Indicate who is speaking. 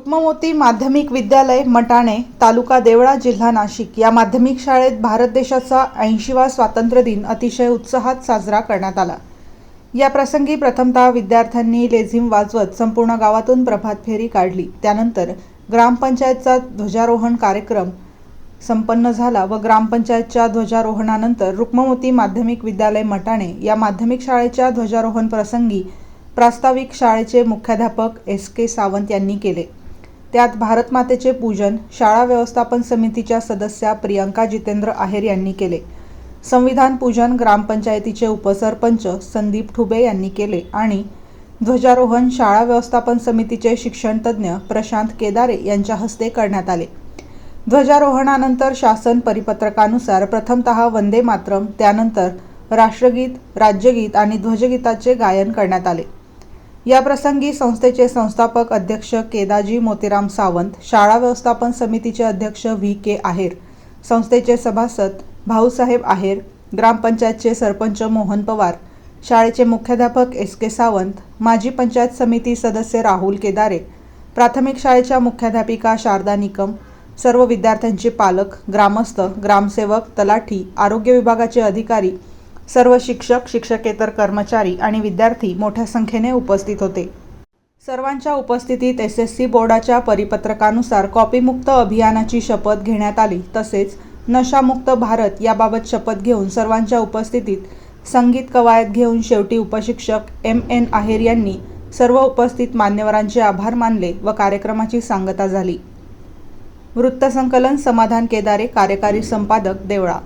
Speaker 1: रुक्ममोती माध्यमिक विद्यालय मटाणे, तालुका देवळा, जिल्हा नाशिक या माध्यमिक शाळेत भारत देशाचा 80वा स्वातंत्र्य दिन अतिशय उत्साहात साजरा करण्यात आला। या प्रसंगी प्रथमतः विद्यार्थ्यांनी लेझीम वाजवत संपूर्ण गावातून प्रभात फेरी काढली। त्यानंतर ग्रामपंचायतचा ध्वजारोहण कार्यक्रम संपन्न झाला व ग्रामपंचायतच्या ध्वजारोहणानंतर रुक्ममोती माध्यमिक विद्यालय मटाणे या माध्यमिक शाळेच्या ध्वजारोहण प्रसंगी प्रास्ताविक शाळेचे मुख्याध्यापक SK सावंत यांनी केले। त्यात भारत मातेचे पूजन शाळा व्यवस्थापन समितीच्या सदस्या प्रियंका जितेंद्र आहेर यांनी केले। संविधान पूजन ग्रामपंचायतीचे उपसरपंच संदीप ठुबे यांनी केले आणि ध्वजारोहण शाळा व्यवस्थापन समितीचे शिक्षण तज्ञ प्रशांत केदारे यांच्या हस्ते करण्यात आले। ध्वजारोहणानंतर शासन परिपत्रकानुसार प्रथमतः वंदे मातरम, त्यानंतर राष्ट्रगीत, राज्यगीत आणि ध्वजगीताचे गायन करण्यात आले। या प्रसंगी संस्थेचे संस्थापक अध्यक्ष केदाजी मोतीराम सावंत, शाळा व्यवस्थापन समितीचे अध्यक्ष VK आहेर, संस्थेचे सभासद भाऊसाहेब आहेर, ग्रामपंचायतचे सरपंच मोहन पवार, शाळेचे मुख्याध्यापक SK सावंत, माजी पंचायत समिती सदस्य राहुल केदारे, प्राथमिक शाळेच्या मुख्याध्यापिका शारदा निकम, सर्व विद्यार्थ्यांचे पालक, ग्रामस्थ, ग्रामसेवक, तलाठी, आरोग्य विभागाचे अधिकारी, सर्व शिक्षक, शिक्षकेतर कर्मचारी आणि विद्यार्थी मोठ्या संख्येने उपस्थित होते। सर्वांच्या उपस्थितीत SSC बोर्डाच्या परिपत्रकानुसार कॉपीमुक्त अभियानाची शपथ घेण्यात आली। तसेच नशामुक्त भारत याबाबत शपथ घेऊन सर्वांच्या उपस्थितीत संगीत कवायत घेऊन शेवटी उपशिक्षक MN आहेर यांनी सर्व उपस्थित मान्यवरांचे आभार मानले व कार्यक्रमाची सांगता झाली। वृत्तसंकलन समाधान केदारे, कार्यकारी संपादक, देवळा।